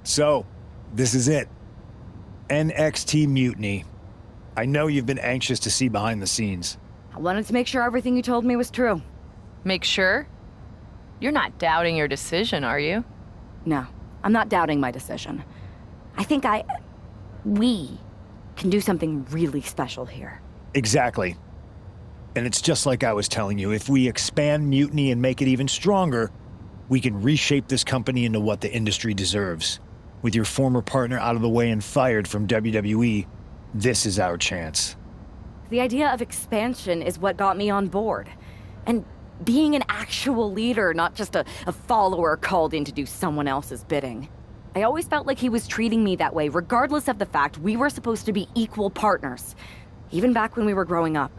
So, this is it. NXT Mutiny. I know you've been anxious to see behind the scenes. I wanted to make sure everything you told me was true. Make sure? You're not doubting your decision, are you? No, I'm not doubting my decision. I think we can do something really special here. Exactly. And it's just like I was telling you, if we expand Mutiny and make it even stronger, we can reshape this company into what the industry deserves. With your former partner out of the way and fired from WWE, this is our chance. The idea of expansion is what got me on board. And being an actual leader, not just a follower called in to do someone else's bidding. I always felt like he was treating me that way, regardless of the fact we were supposed to be equal partners, even back when we were growing up.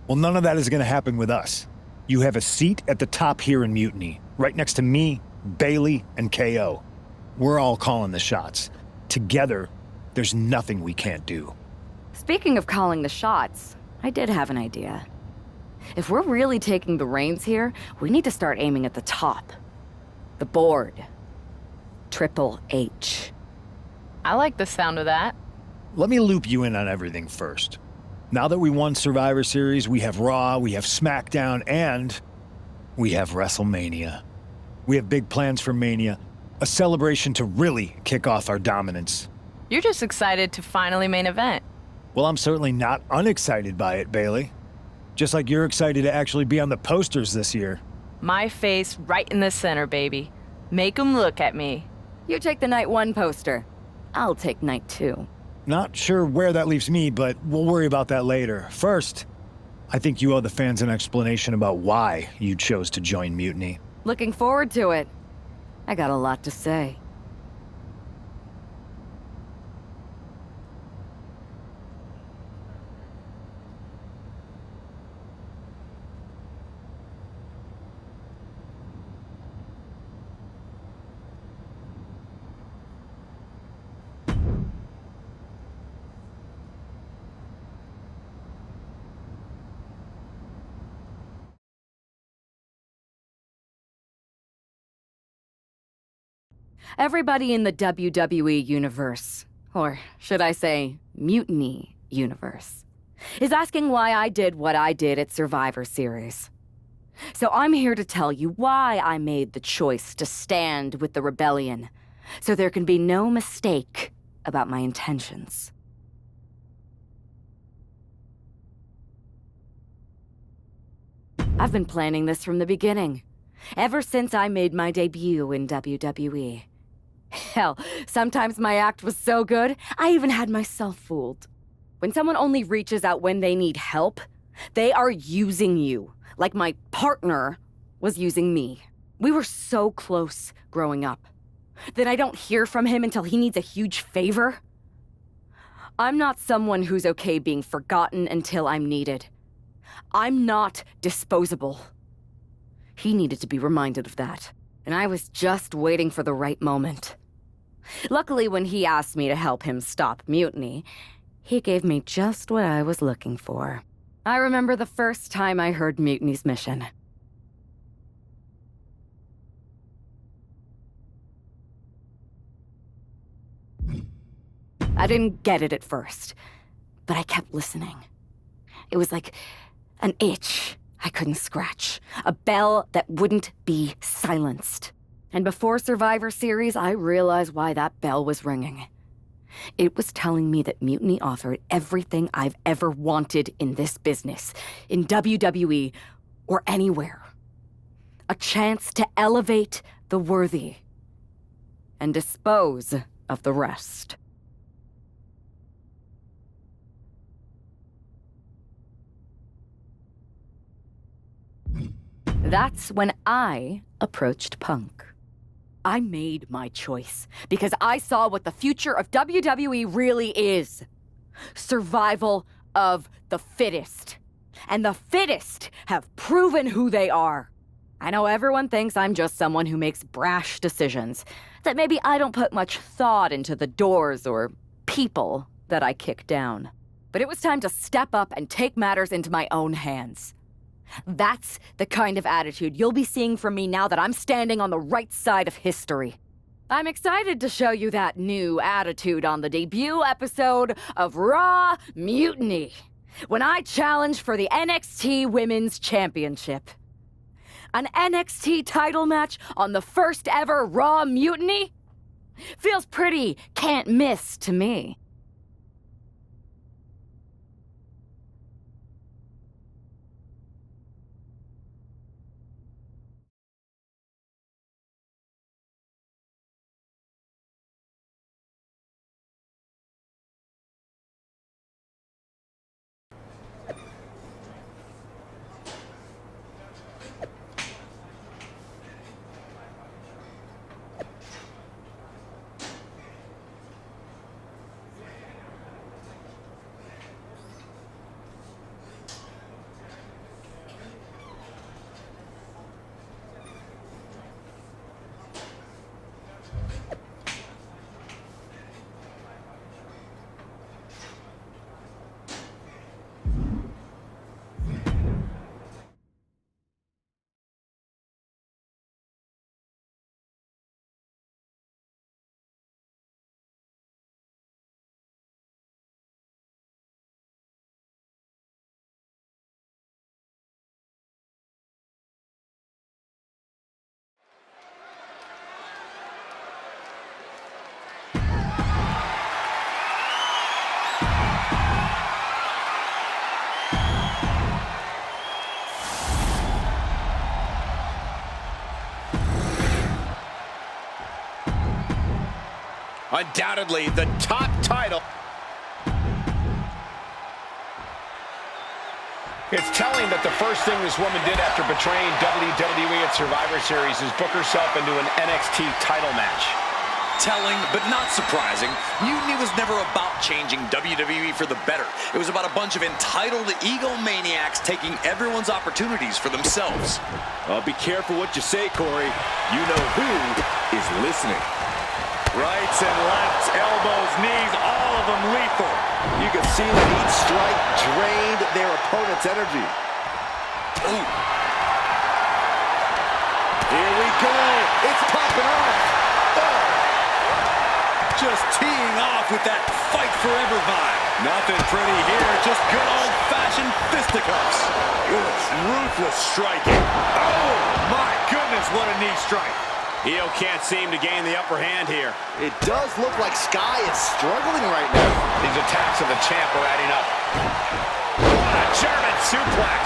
Well, none of that is going to happen with us. You have a seat at the top here in Mutiny, right next to me, Bailey, and KO. We're all calling the shots. Together, there's nothing we can't do. Speaking of calling the shots, I did have an idea. If we're really taking the reins here, we need to start aiming at the top. The board. Triple H. I like the sound of that. Let me loop you in on everything first. Now that we won Survivor Series, we have Raw, we have SmackDown, and we have WrestleMania. We have big plans for Mania, a celebration to really kick off our dominance. You're just excited to finally main event. Well, I'm certainly not unexcited by it, Bailey. Just like you're excited to actually be on the posters this year. My face right in the center, baby. Make 'em look at me. You take the night 1 poster. I'll take night 2. Not sure where that leaves me, but we'll worry about that later. First, I think you owe the fans an explanation about why you chose to join Mutiny. Looking forward to it. I got a lot to say. Everybody in the WWE universe, or should I say, Mutiny universe, is asking why I did what I did at Survivor Series. So I'm here to tell you why I made the choice to stand with the rebellion, so there can be no mistake about my intentions. I've been planning this from the beginning, ever since I made my debut in WWE. Hell, sometimes my act was so good, I even had myself fooled. When someone only reaches out when they need help, they are using you, like my partner was using me. We were so close growing up. Then I don't hear from him until he needs a huge favor. I'm not someone who's okay being forgotten until I'm needed. I'm not disposable. He needed to be reminded of that, and I was just waiting for the right moment. Luckily, when he asked me to help him stop Mutiny, he gave me just what I was looking for. I remember the first time I heard Mutiny's mission. I didn't get it at first, but I kept listening. It was like an itch I couldn't scratch, a bell that wouldn't be silenced. And before Survivor Series, I realized why that bell was ringing. It was telling me that Mutiny offered everything I've ever wanted in this business, in WWE, or anywhere. A chance to elevate the worthy and dispose of the rest. That's when I approached Punk. I made my choice because I saw what the future of WWE really is. Survival of the fittest. And the fittest have proven who they are. I know everyone thinks I'm just someone who makes brash decisions, that maybe I don't put much thought into the doors or people that I kick down. But it was time to step up and take matters into my own hands. That's the kind of attitude you'll be seeing from me now that I'm standing on the right side of history. I'm excited to show you that new attitude on the debut episode of Raw Mutiny, when I challenge for the NXT Women's Championship. An NXT title match on the first ever Raw Mutiny? Feels pretty can't miss to me. Undoubtedly the top title. It's telling that the first thing this woman did after betraying WWE at Survivor Series is book herself into an NXT title match. Telling, but not surprising, Mutiny was never about changing WWE for the better. It was about a bunch of entitled egomaniacs taking everyone's opportunities for themselves. Be careful what you say, Corey. You know who is listening. Rights and lefts, elbows, knees, all of them lethal. You can see that each strike drained their opponent's energy. Ooh. Here we go. It's popping off. Oh. Just teeing off with that fight forever vibe. Nothing pretty here, just good old-fashioned fisticuffs. It's ruthless striking. Oh, my goodness, what a knee strike. Io can't seem to gain the upper hand here. It does look like Sky is struggling right now. These attacks of the champ are adding up. What a German suplex.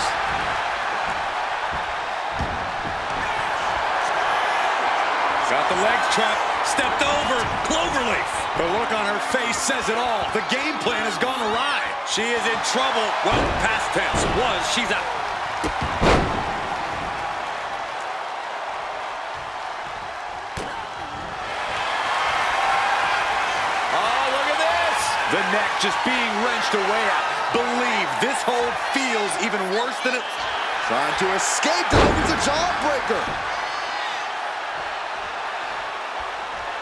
Got the legs trapped, stepped over, cloverleaf. The look on her face says it all. The game plan has gone awry. She is in trouble. Well, past tense was, she's out. The neck just being wrenched away at. Believe this hold feels even worse than it. Trying to escape, delivers a jawbreaker.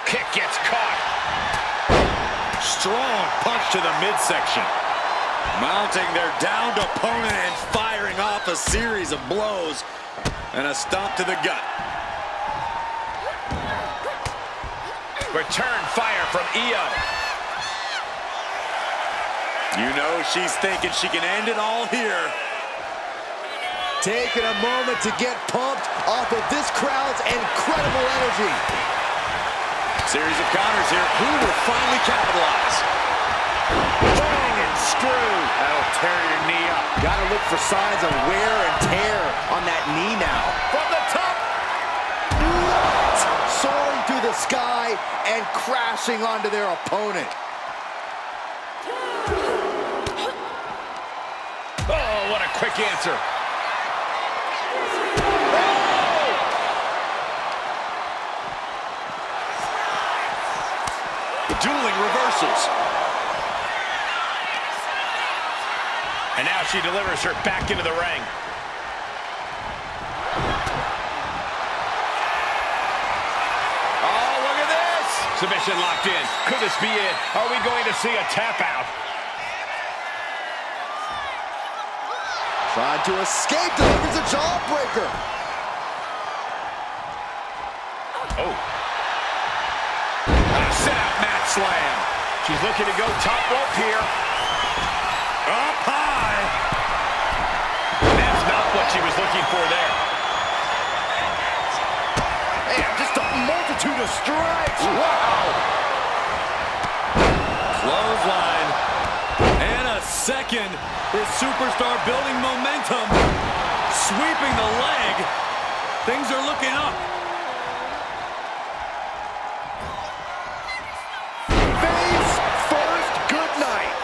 Kick gets caught. Strong punch to the midsection. Mounting their downed opponent and firing off a series of blows. And a stomp to the gut. Return fire from Io. You know she's thinking she can end it all here. Taking a moment to get pumped off of this crowd's incredible energy. Series of counters here. Who will finally capitalize? Bang and screw. That'll tear your knee up. Got to look for signs of wear and tear on that knee now. From the top. What? Soaring through the sky and crashing onto their opponent. Oh, what a quick answer. Dueling reversals. And now she delivers her back into the ring. Oh, look at this. Submission locked in. Could this be it? Are we going to see a tap out? Trying to escape, delivers a jawbreaker. Oh. Sit out mat slam. She's looking to go top rope here. Up high. That's not what she was looking for there. Man, just a multitude of strikes. Wow. Clothesline. And a second. This superstar building momentum. Sweeping the leg. Things are looking up. Face first, good night.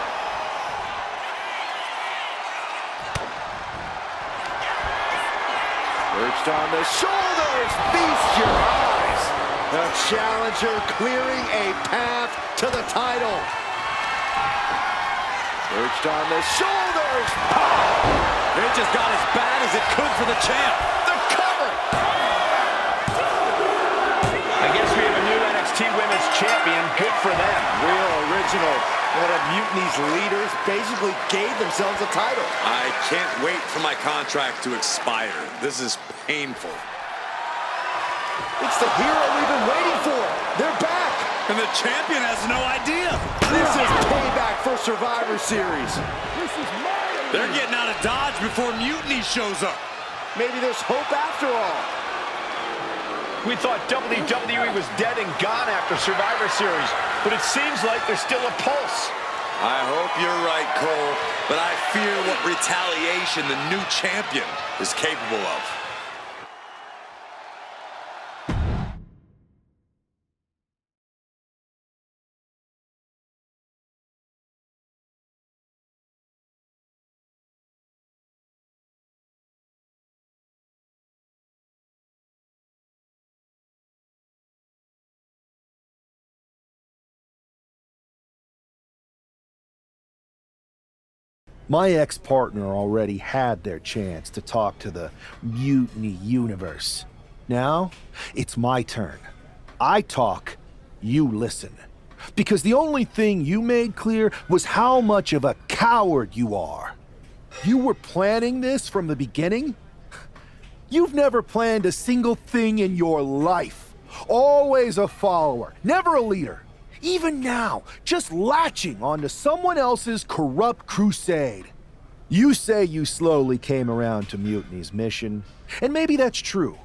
Perched on the shoulders, feast your eyes. The challenger clearing a path to the title. Perched on the shoulders. It just got as bad as it could for the champ. The cover. I guess we have a new NXT Women's Champion. Good for them. Real original. One of Mutiny's leaders basically gave themselves a title. I can't wait for my contract to expire. This is painful. It's the hero we've been waiting for. They're back. And the champion has no idea. This is payback for Survivor Series. They're getting out of Dodge before Mutiny shows up. Maybe there's hope after all. We thought WWE was dead and gone after Survivor Series, but it seems like there's still a pulse. I hope you're right, Cole, but I fear what retaliation the new champion is capable of. My ex-partner already had their chance to talk to the Mutiny Universe. Now, it's my turn. I talk, you listen. Because the only thing you made clear was how much of a coward you are. You were planning this from the beginning? You've never planned a single thing in your life. Always a follower, never a leader. Even now, just latching onto someone else's corrupt crusade. You say you slowly came around to Mutiny's mission, and maybe that's true.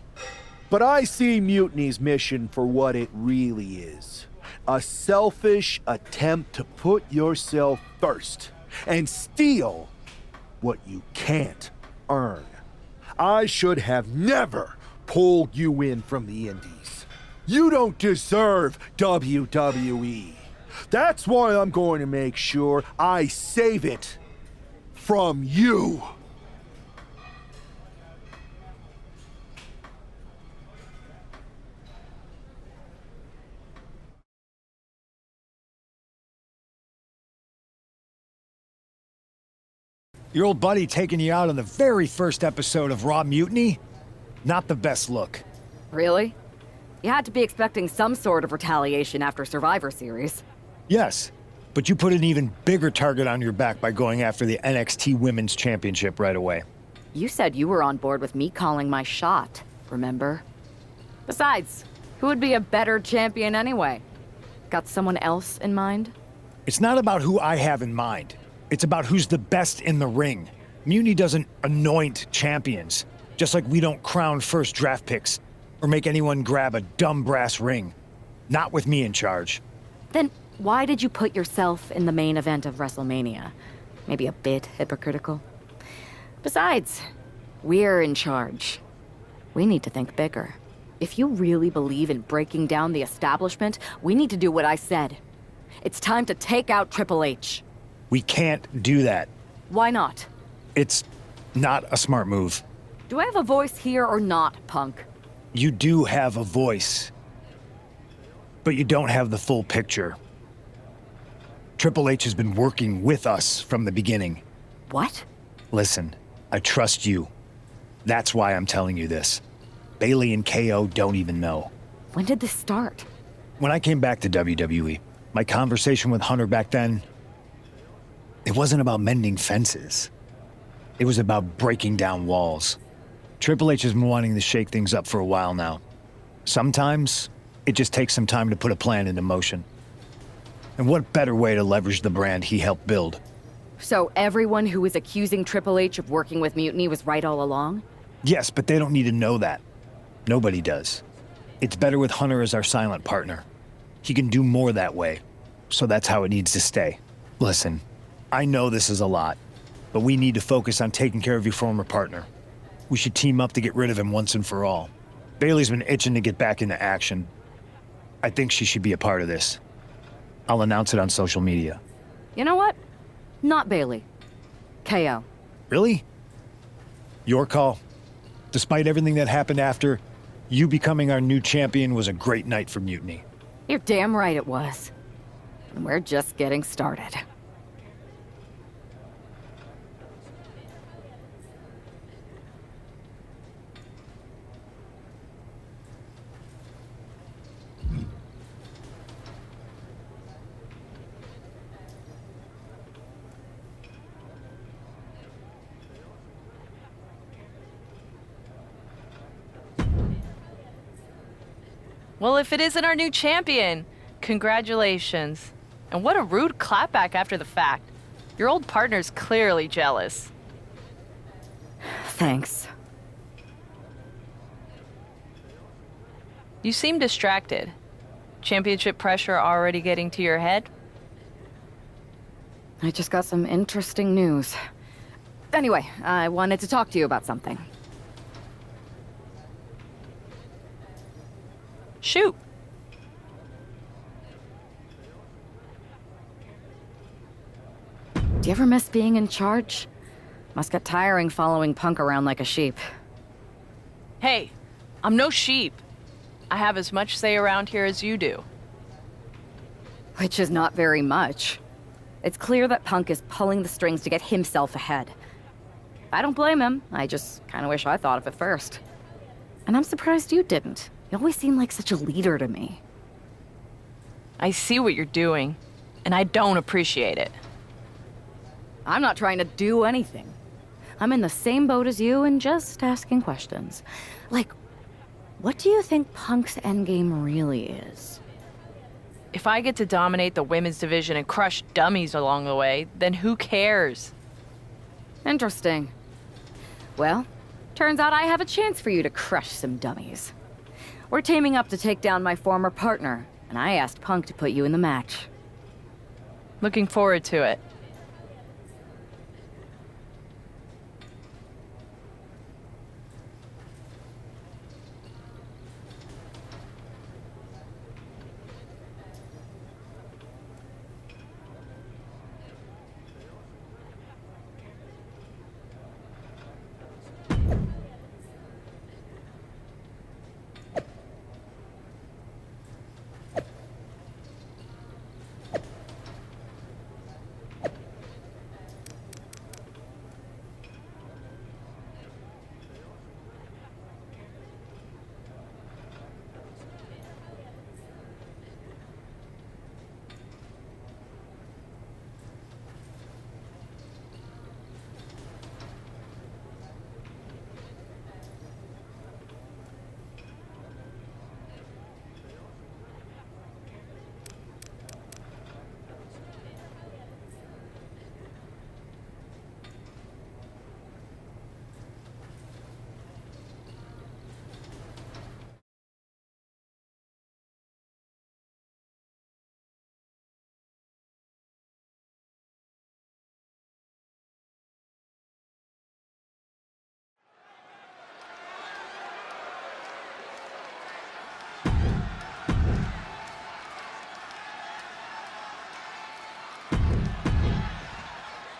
But I see Mutiny's mission for what it really is. A selfish attempt to put yourself first and steal what you can't earn. I should have never pulled you in from the Indies. You don't deserve WWE. That's why I'm going to make sure I save it from you. Your old buddy taking you out on the very first episode of Raw Mutiny? Not the best look. Really? You had to be expecting some sort of retaliation after Survivor Series. Yes, but you put an even bigger target on your back by going after the NXT Women's Championship right away. You said you were on board with me calling my shot, remember? Besides, who would be a better champion anyway? Got someone else in mind? It's not about who I have in mind. It's about who's the best in the ring. Mutiny doesn't anoint champions, just like we don't crown first draft picks or make anyone grab a dumb brass ring. Not with me in charge. Then why did you put yourself in the main event of WrestleMania? Maybe a bit hypocritical. Besides, we're in charge. We need to think bigger. If you really believe in breaking down the establishment, we need to do what I said. It's time to take out Triple H. We can't do that. Why not? It's not a smart move. Do I have a voice here or not, punk? You do have a voice, but you don't have the full picture. Triple H has been working with us from the beginning. What? Listen, I trust you. That's why I'm telling you this. Bailey and KO don't even know. When did this start? When I came back to WWE, my conversation with Hunter back then, it wasn't about mending fences. It was about breaking down walls. Triple H has been wanting to shake things up for a while now. Sometimes, It just takes some time to put a plan into motion. And what better way to leverage the brand he helped build? So everyone who was accusing Triple H of working with Mutiny was right all along? Yes, but they don't need to know that. Nobody does. It's better with Hunter as our silent partner. He can do more that way, so that's how it needs to stay. Listen, I know this is a lot, but we need to focus on taking care of your former partner. We should team up to get rid of him once and for all. Bailey's been itching to get back into action. I think she should be a part of this. I'll announce it on social media. You know what? Not Bailey. KO. Really? Your call. Despite everything that happened after, you becoming our new champion was a great night for Mutiny. You're damn right it was. And we're just getting started. Well, if it isn't our new champion, congratulations. And what a rude clapback after the fact. Your old partner's clearly jealous. Thanks. You seem distracted. Championship pressure already getting to your head? I just got some interesting news. Anyway, I wanted to talk to you about something. Shoot. Do you ever miss being in charge? Must get tiring following Punk around like a sheep. Hey, I'm no sheep. I have as much say around here as you do. Which is not very much. It's clear that Punk is pulling the strings to get himself ahead. I don't blame him. I just kind of wish I thought of it first. And I'm surprised you didn't. You always seem like such a leader to me. I see what you're doing, and I don't appreciate it. I'm not trying to do anything. I'm in the same boat as you and just asking questions. Like, what do you think Punk's endgame really is? If I get to dominate the women's division and crush dummies along the way, then who cares? Interesting. Well, turns out I have a chance for you to crush some dummies. We're teaming up to take down my former partner, and I asked Punk to put you in the match. Looking forward to it.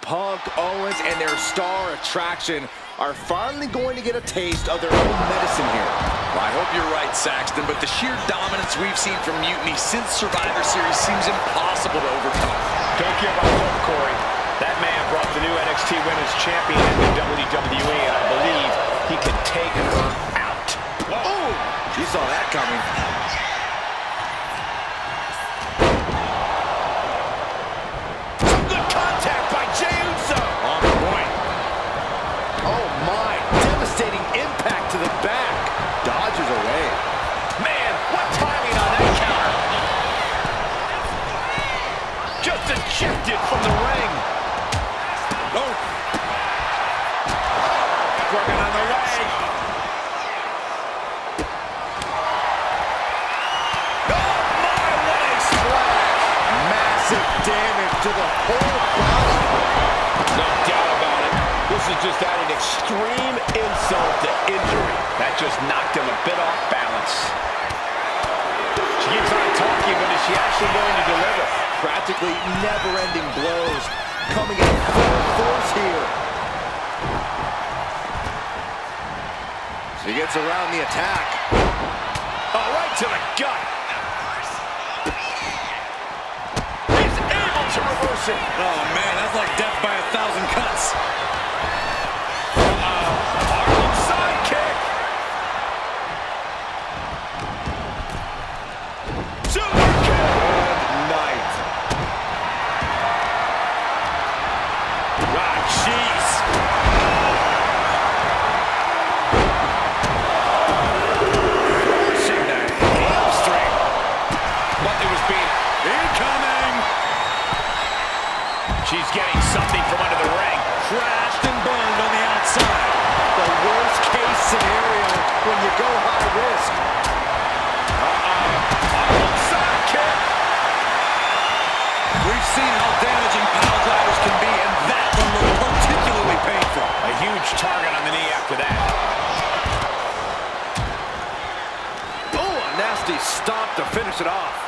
Punk, Owens, and their star attraction are finally going to get a taste of their own medicine here. Well, I hope you're right, Saxton, but the sheer dominance we've seen from Mutiny since Survivor Series seems impossible to overcome. Don't give up hope, Corey. That man brought the new NXT Women's Champion into WWE, and I believe he can take her out. Oh! She saw that coming. Some good contact by Jey Uso. On the point. Oh my, devastating impact to the back. Dodges away. Man, what timing on that ejected from the ring. Oh. Working on the leg. Oh, my, what a splash. Massive damage to the whole body. No doubt about it. This is just adding extreme insult to injury. That just knocked him a bit off balance. She keeps on talking, but is she actually going to deliver? Practically never-ending blows coming in full force here. She gets around the attack. Oh, right to the gut. He's able to reverse it. Oh, man, that's like death by 1,000 cuts. Harlem sidekick. Super kick. Good night. Ah, jeez. Forcing that hamstring. But it was being Incoming. She's getting something from under the ring. Crashed and burned on the outside. The worst case scenario when you go high risk. Harlem sidekick. We've seen how damaging pile drivers can be, and that one was particularly painful. A huge target on the knee after that. Oh, a nasty stop to finish it off.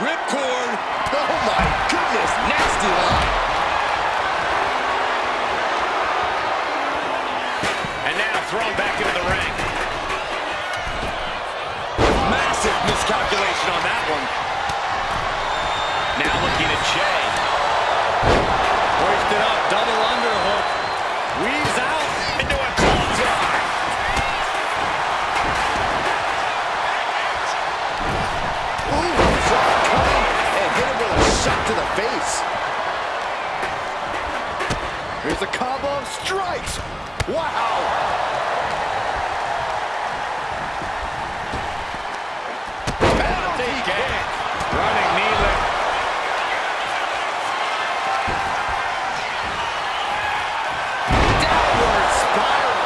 Ripcord. Oh my goodness, nasty line. And now thrown back into the ring. Massive miscalculation on that one. Now looking at Jay. Hoisted up, double underhook. Weaves out. Into a clothesline. Ooh, saw it coming and hit him with a shot to the face. Here's a combo of strikes. Wow. Penalty kick. Running knee lift. Downward spiral.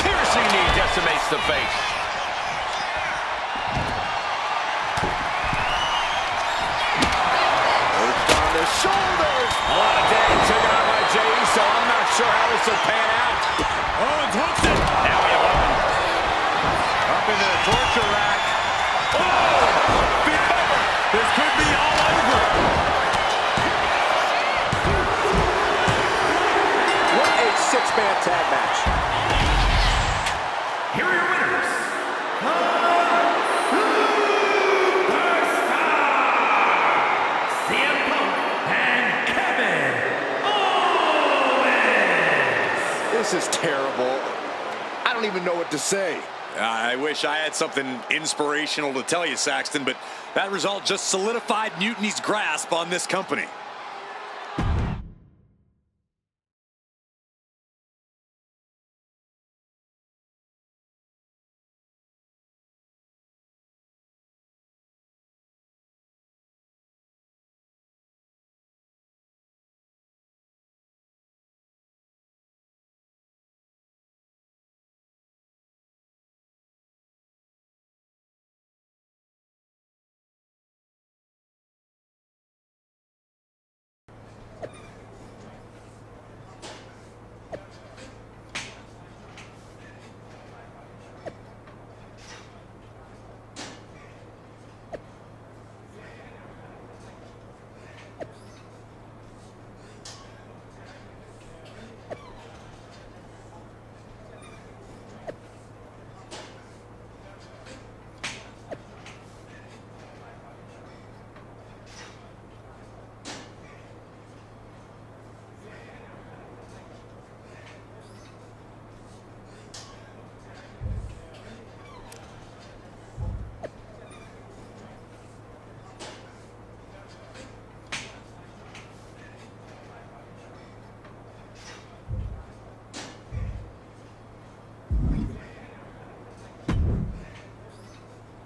Piercing knee decimates the face. Urged on the shoulders. A lot of damage taken out by Jay, so I'm not sure how this will pan out. Owens hooks it. Now we have Owen. Up into the torture rack. Oh! Remember, This could be all over. What a six-man tag match. Here are your winners, CM Punk and Kevin Owens. This is terrible. I don't even know what to say. I wish I had something inspirational to tell you, Saxton, but that result just solidified Mutiny's grasp on this company.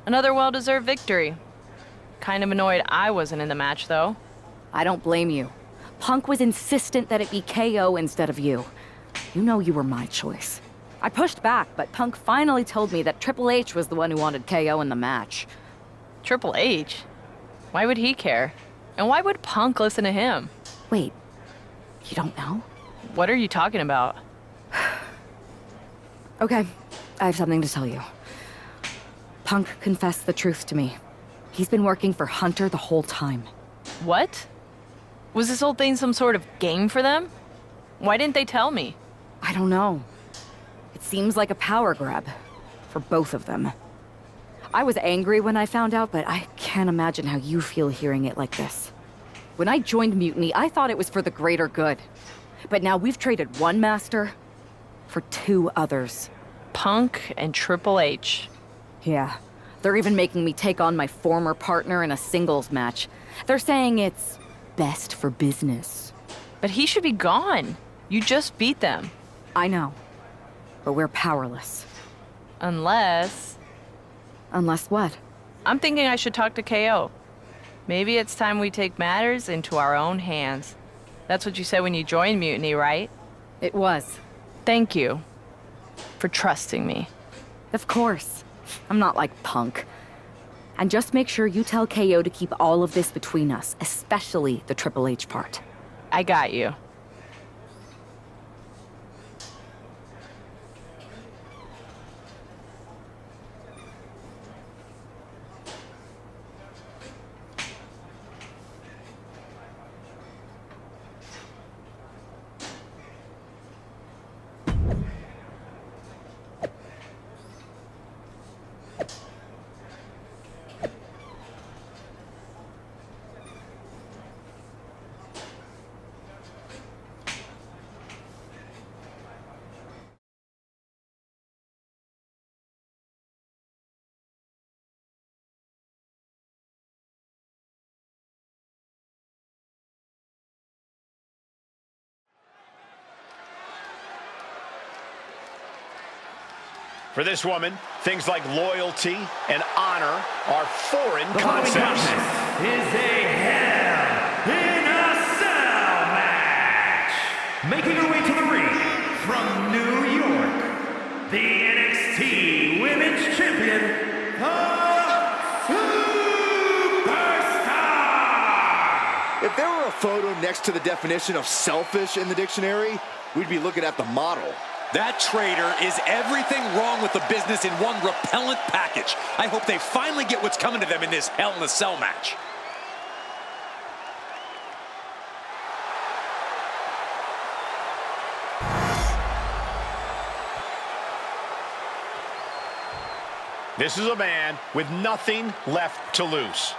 Another well-deserved victory. Kind of annoyed I wasn't in the match, though. I don't blame you. Punk was insistent that it be KO instead of you. You know you were my choice. I pushed back, but Punk finally told me that Triple H was the one who wanted KO in the match. Triple H? Why would he care? And why would Punk listen to him? Wait, you don't know? What are you talking about? Okay, I have something to tell you. Punk confessed the truth to me. He's been working for Hunter the whole time. What? Was this whole thing some sort of game for them? Why didn't they tell me? I don't know. It seems like a power grab for both of them. I was angry when I found out, but I can't imagine how you feel hearing it like this. When I joined Mutiny, I thought it was for the greater good. But now we've traded one master for two others. Punk and Triple H. Yeah, they're even making me take on my former partner in a singles match. They're saying it's best for business. But he should be gone. You just beat them. I know, but we're powerless. Unless... Unless what? I'm thinking I should talk to KO. Maybe it's time we take matters into our own hands. That's what you said when you joined Mutiny, right? It was. Thank you for trusting me. Of course. I'm not like Punk. And just make sure you tell KO to keep all of this between us, especially the Triple H part. I got you. For this woman, things like loyalty and honor are foreign The following concepts. contest is a Hell in a Cell match. Making her way to the ring from New York, the NXT Women's Champion, the Superstar. If there were a photo next to the definition of selfish in the dictionary, we'd be looking at the model. That traitor is everything wrong with the business in one repellent package. I hope they finally get what's coming to them in this Hell in a Cell match. This is a man with nothing left to lose.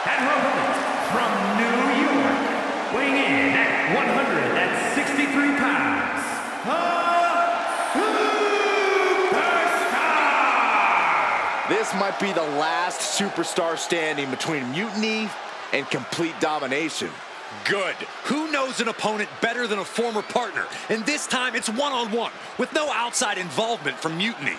And her opponent from New York, weighing in at 163 pounds, the Superstar! This might be the last superstar standing between Mutiny and complete domination. Good. Who knows an opponent better than a former partner? And this time it's one-on-one, with no outside involvement from Mutiny.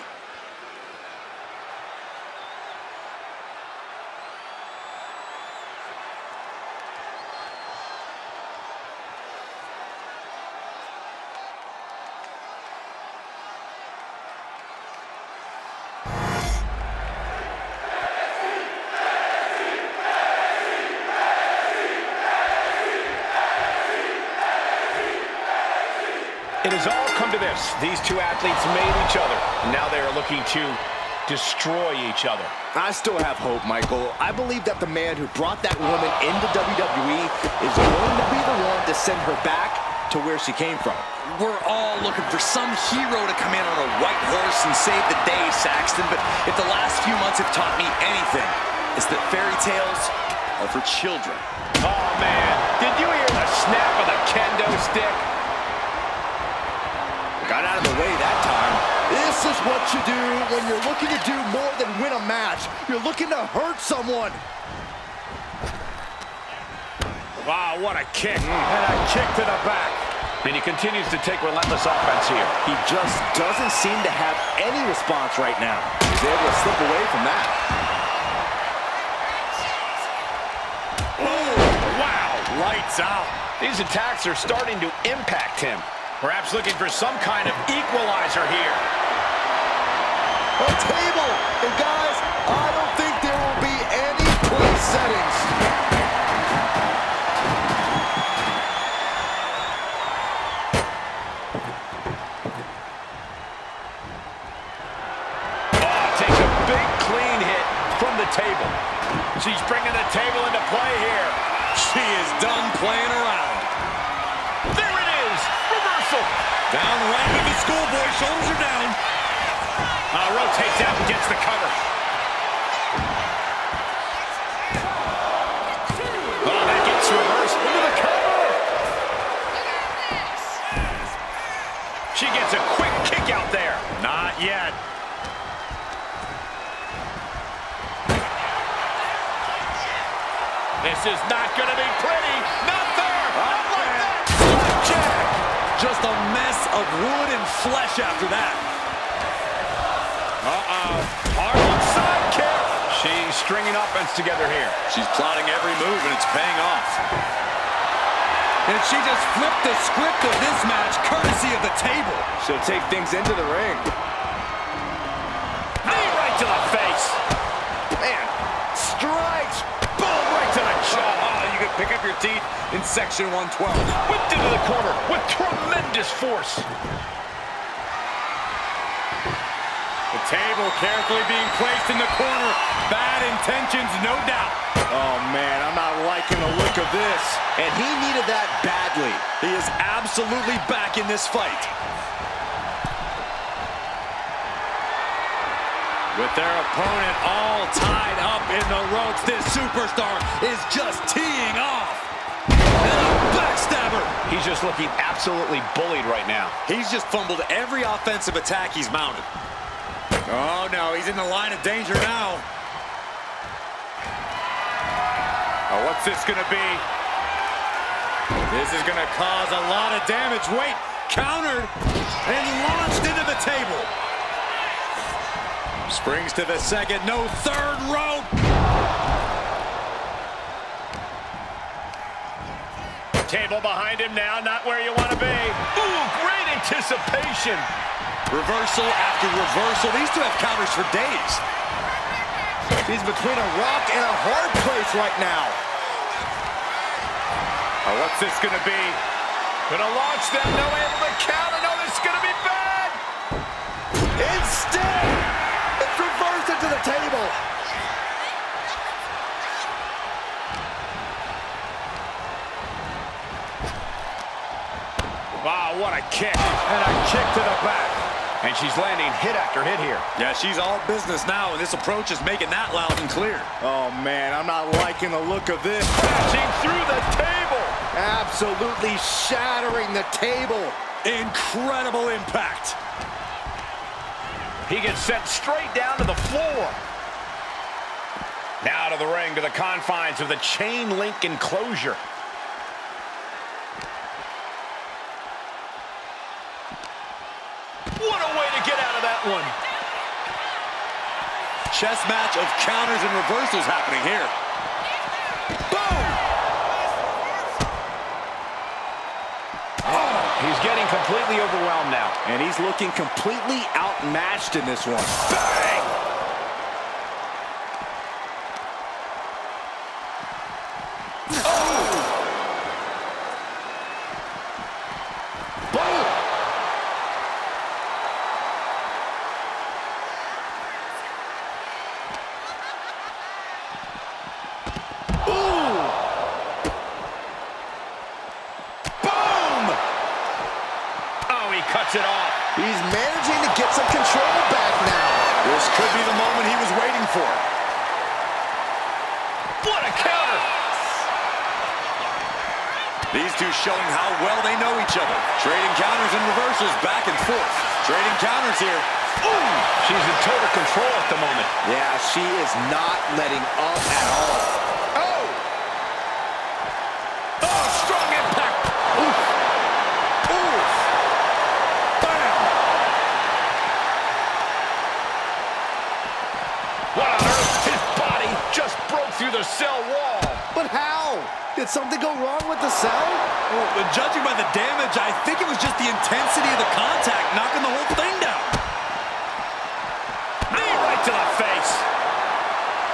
It has all come to this. These two athletes made each other, and now they are looking to destroy each other. I still have hope, Michael. I believe that the man who brought that woman into WWE is going to be the one to send her back to where she came from. We're all looking for some hero to come in on a white horse and save the day, Saxton, but if the last few months have taught me anything, it's that fairy tales are for children. Oh, man. Did you hear the snap of the kendo stick? Got out of the way that time. This is what you do when you're looking to do more than win a match. You're looking to hurt someone. Wow, what a kick. And a kick to the back. And he continues to take relentless offense here. He just doesn't seem to have any response right now. He's able to slip away from that. Oh, wow. Lights out. These attacks are starting to impact him. Perhaps looking for some kind of equalizer here. A table! And guys, I don't think there will be any place settings. Takes a big clean hit from the table. She's bringing the table into play here. She is done playing around. There it is. Reversal. Down right with the schoolboy. Shoulders are down. Rotates out and gets the cover. Oh, that gets reversed into the cover. She gets a quick kick out there. Not yet. This is not going to be pretty. Not there. Not like that. Slapjack. Just a mess of wood and flesh after that. Harlem sidekick. She's stringing offense together here. She's plotting every move, and it's paying off. And she just flipped the script of this match, courtesy of the table. She'll take things into the ring. Knee right to the face. Man, strikes. Boom, right to the jaw. Oh, you can pick up your teeth in section 112. Whipped into the corner with tremendous force. The table carefully being placed in the corner. Bad intentions, no doubt. Oh, man, I'm not liking the look of this. And he needed that badly. He is absolutely back in this fight. With their opponent all tied up in the ropes, this superstar is just teeing off. And a backstabber. He's just looking absolutely bullied right now. He's just fumbled every offensive attack he's mounted. Oh, no, he's in the line of danger now. Oh, what's this going to be? This is going to cause a lot of damage. Wait, countered and launched into the table. Springs to the second, no third rope. Table behind him now, not where you want to be. Ooh, great anticipation. Reversal after reversal. These two have counters for days. He's between a rock and a hard place right now. Oh, what's this going to be? Gonna launch them, no able to counter. No, this is gonna be bad. Instead, it's reversed into the table. Wow, what a kick. And a kick to the back. And she's landing hit after hit here. Yeah, she's all business now, and this approach is making that loud and clear. Oh, man, I'm not liking the look of this. Crashing through the table. Absolutely shattering the table. Incredible impact. He gets sent straight down to the floor. Now to the ring, to the confines of the chain link enclosure. What a way to get out of that one. Chess match of counters and reversals happening here. Boom! Oh, he's getting completely overwhelmed now. And he's looking completely outmatched in this one. Bang! Cuts it off. He's managing to get some control back now. This could be the moment he was waiting for. What a counter! These two showing how well they know each other. Trading counters and reversals back and forth. Trading counters here. Ooh! She's in total control at the moment. Yeah, she is not letting up at all. Oh! Oh, strong impact! Oof! Ooh! cell wall. But how? Did something go wrong with the cell? Well, judging by the damage, I think it was just the intensity of the contact knocking the whole thing down. Knee right to the face.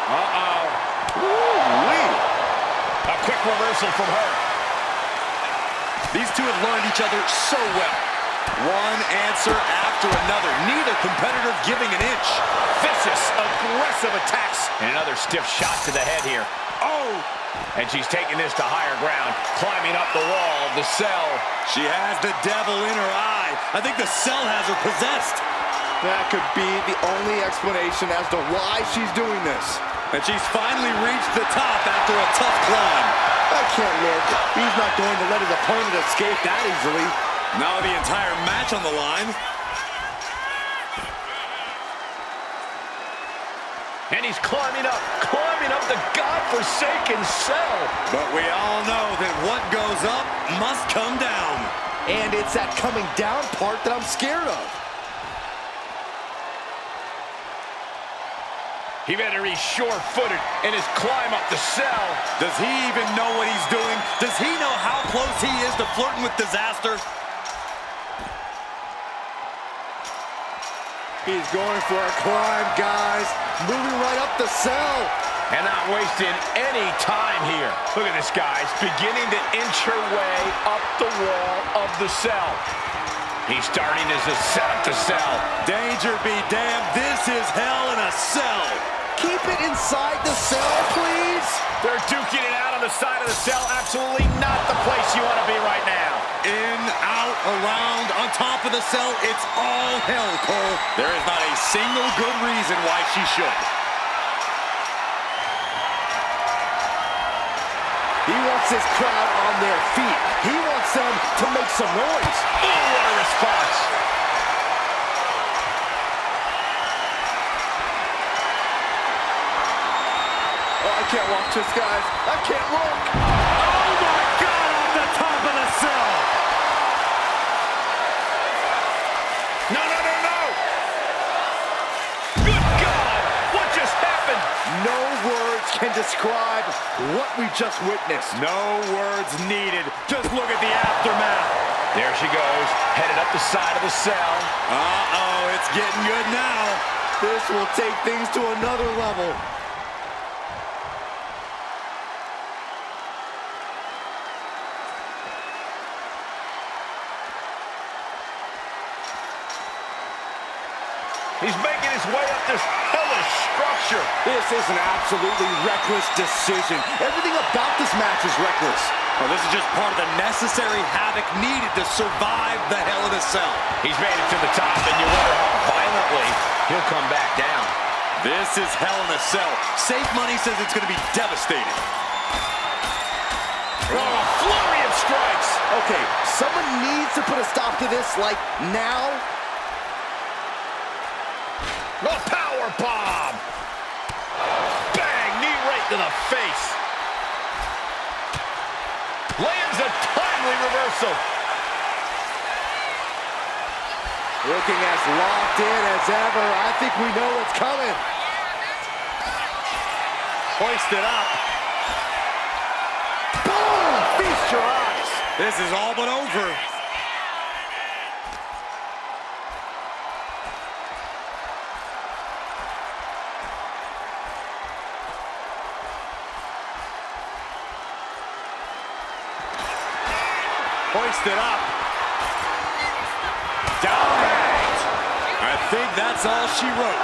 Uh-oh. Woo-wee. A quick reversal from her. These two have learned each other so well. One answer after another. Neither competitor giving an inch. Vicious, aggressive attacks. And another stiff shot to the head here. Oh! And she's taking this to higher ground, climbing up the wall of the cell. She has the devil in her eye. I think the cell has her possessed. That could be the only explanation as to why she's doing this. And she's finally reached the top after a tough climb. That can't work. He's not going to let his opponent escape that easily. Now the entire match on the line. And he's climbing up the godforsaken cell. But we all know that what goes up must come down. And it's that coming down part that I'm scared of. He better be sure-footed in his climb up the cell. Does he even know what he's doing? Does he know how close he is to flirting with disaster? He's going for a climb, guys. Moving right up the cell. And not wasting any time here. Look at this, guys. Beginning to inch her way up the wall of the cell. He's starting to set up the cell. Danger be damned. This is hell in a cell. Keep it inside the cell, please. They're duking it out on the side of the cell. Absolutely not the place you want to be right now. In, out, around, on top of the cell. It's all hell, Cole. There is not a single good reason why she should. He wants this crowd on their feet. He wants them to make some noise. Oh, what a response. Oh, I can't watch this, guys. I can't look. Oh, my God, off the top of the cell. No, no, no, no. Good God. What just happened? No words can describe what we just witnessed. No words needed. Just look at the aftermath. There she goes, headed up the side of the cell. Uh-oh, it's getting good now. This will take things to another level. He's making his way up this hellish structure. This is an absolutely reckless decision. Everything about this match is reckless. Well, this is just part of the necessary havoc needed to survive the Hell in a Cell. He's made it to the top, and you wonder how violently he'll come back down. This is Hell in a Cell. Safe Money says it's going to be devastating. Oh, a flurry of strikes. Okay, someone needs to put a stop to this, like, now. A power bomb. Bang, knee right to the face. Lands a timely reversal. Looking as locked in as ever. I think we know what's coming. Hoisted up. Boom! Feast your eyes. This is all but over. Hoisted up. Downrange. I think that's all she wrote.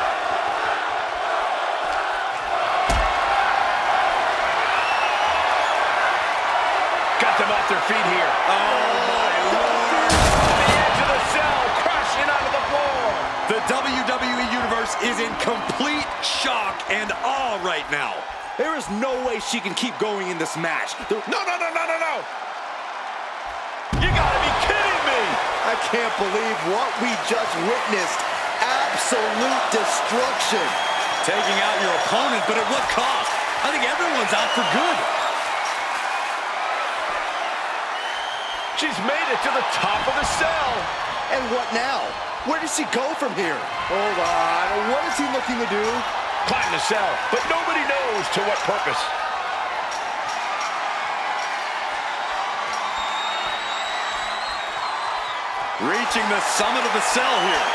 Got them off their feet here. Oh, my Lord. The edge of the cell, crashing onto the floor. The WWE Universe is in complete shock and awe right now. There is no way she can keep going in this match. No, no, no, no, no, no. You gotta be kidding me. I can't believe what we just witnessed. Absolute destruction. Taking out your opponent, but at what cost? I think everyone's out for good. She's made it to the top of the cell. And what now? Where does she go from here? Hold on. What is he looking to do? Climb the cell, but nobody knows to what purpose. Reaching the summit of the cell here.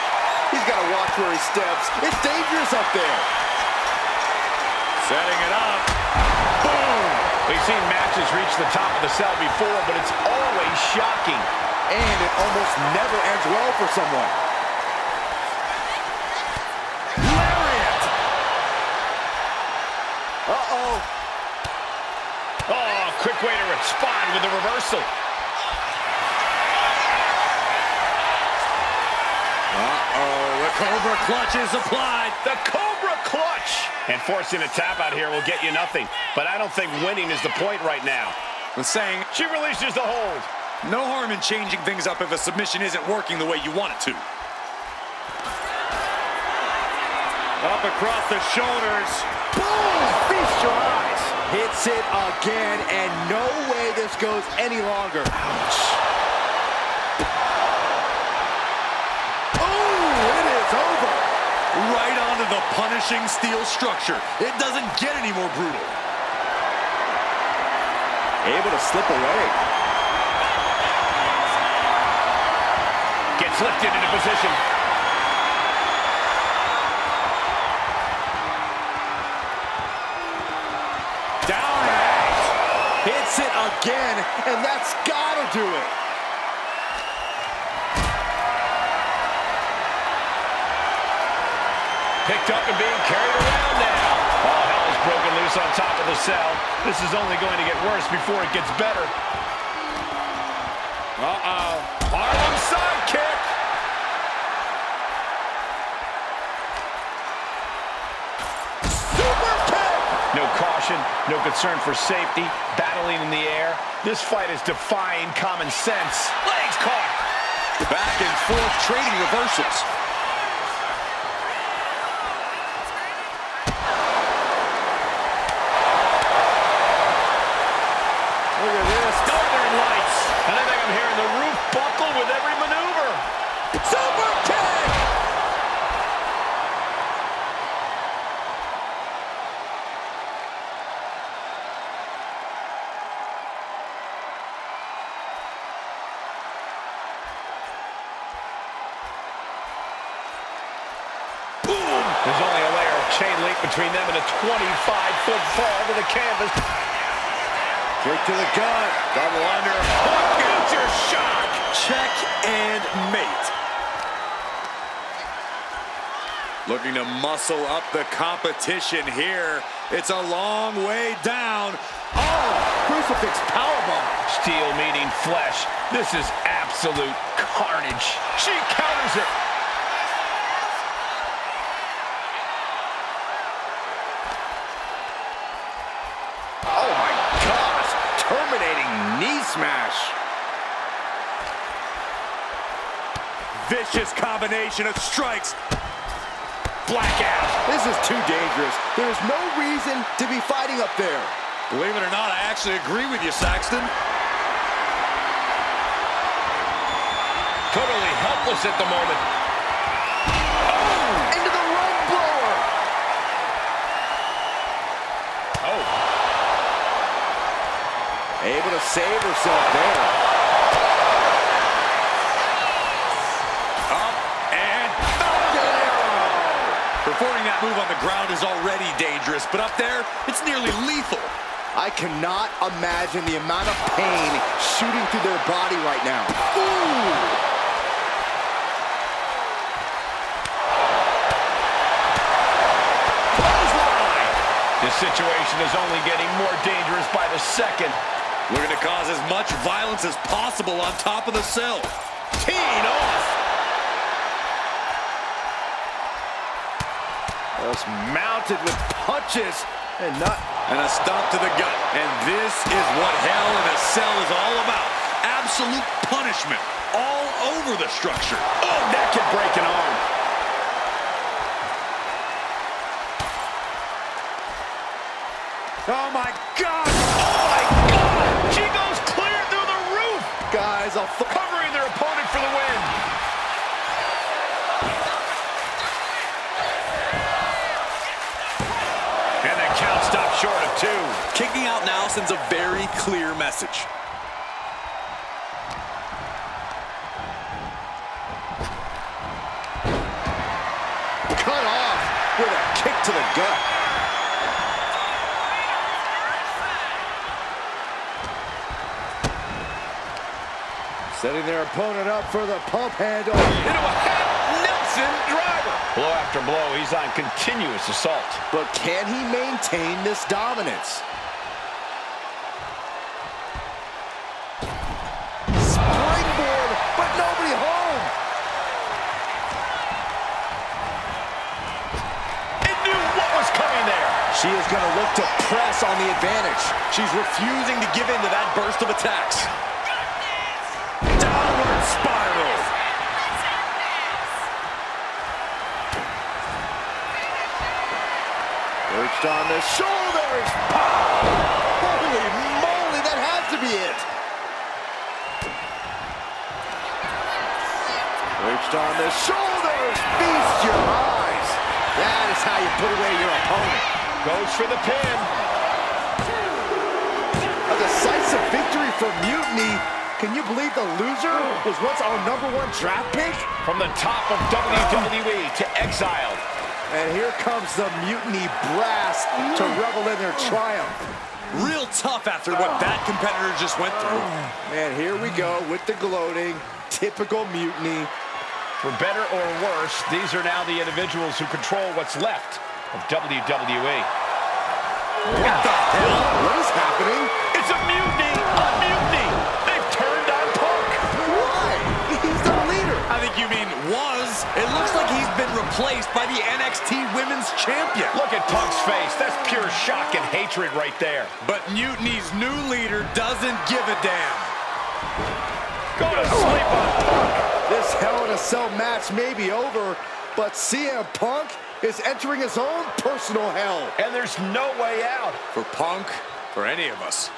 He's got to watch where he steps. It's dangerous up there. Setting it up. Boom! We've seen matches reach the top of the cell before, but it's always shocking. And it almost never ends well for someone. Lariat! Uh-oh. Oh, quick way to respond with the reversal. Uh-oh, the Cobra Clutch is applied. The Cobra Clutch! And forcing a tap out here will get you nothing. But I don't think winning is the point right now. The saying, She releases the hold. no harm in changing things up if a submission isn't working the way you want it to. Up across the shoulders. Boom! Feast your eyes. Hits it again, and no way this goes any longer. Ouch. Oh, it is over. Right onto the punishing steel structure. It doesn't get any more brutal. Able to slip away. Gets lifted into position. Down and out. Hits it again, and that's gotta do it. Picked up and being carried around now. All hell is broken loose on top of the cell. This is only going to get worse before it gets better. Uh-oh. Harlem sidekick. Super kick. No caution, no concern for safety, battling in the air. This fight is defying common sense. Legs caught. Back and forth trading reversals. Look at this. Northern Lights. And I think I'm hearing the roof buckle with every maneuver. Super kick. Boom! There's only a layer of chain link between them and a 25-foot fall to the canvas. Kick to the gut. Double under. Future shock. Check and mate. Looking to muscle up the competition here. It's a long way down. Oh, crucifix powerbomb. Steel meeting flesh. This is absolute carnage. She counters it. Oh my gosh. Terminating knee smash. Vicious combination of strikes. Blackout. This is too dangerous. There's no reason to be fighting up there. Believe it or not, I actually agree with you, Saxton. Totally helpless at the moment. Oh, into the rug blower. Oh. Able to save herself there. Up and performing that move on the ground is already dangerous, but up there, it's nearly lethal. I cannot imagine the amount of pain shooting through their body right now. Ooh! This situation is only getting more dangerous by the second. Looking to cause as much violence as possible on top of the cell. Teeing off. Just mounted with punches and not... And a stomp to the gut. And this is what Hell in a Cell is all about. Absolute punishment all over the structure. Oh, that could break an arm. Oh my God! Oh my God! She goes clear through the roof. Guys, Covering their opponent for the win. And the count stopped short of 2. Kicking out now sends a very clear message. Setting their opponent up for the pump handle. Into a head Nelson driver. Blow after blow, he's on continuous assault. But can he maintain this dominance? Springboard, but nobody home. It knew what was coming there. She is going to look to press on the advantage. She's refusing to give in to that burst of attacks. Downward spiral. Perched on the shoulders. Holy moly, that has to be it. Perched on the shoulders. Feast your eyes. That is how you put away your opponent. Goes for the pin. A decisive victory for Mutiny. Can you believe the loser was once our #1 draft pick? From the top of WWE to exiled. And here comes the Mutiny brass to revel in their triumph. Real tough after what that competitor just went through. And here we go with the gloating. Typical Mutiny. For better or worse, these are now the individuals who control what's left of WWE. What the hell? What is happening? It's a mutiny! A mutiny! They've turned on Punk! Why? He's the leader. I think you mean was. It looks like he's been replaced by the NXT Women's Champion. Look at Punk's face. That's pure shock and hatred right there. But Mutiny's new leader doesn't give a damn. Go to sleep on Punk! This Hell in a Cell match may be over, but CM Punk is entering his own personal hell. And there's no way out. For Punk, for any of us.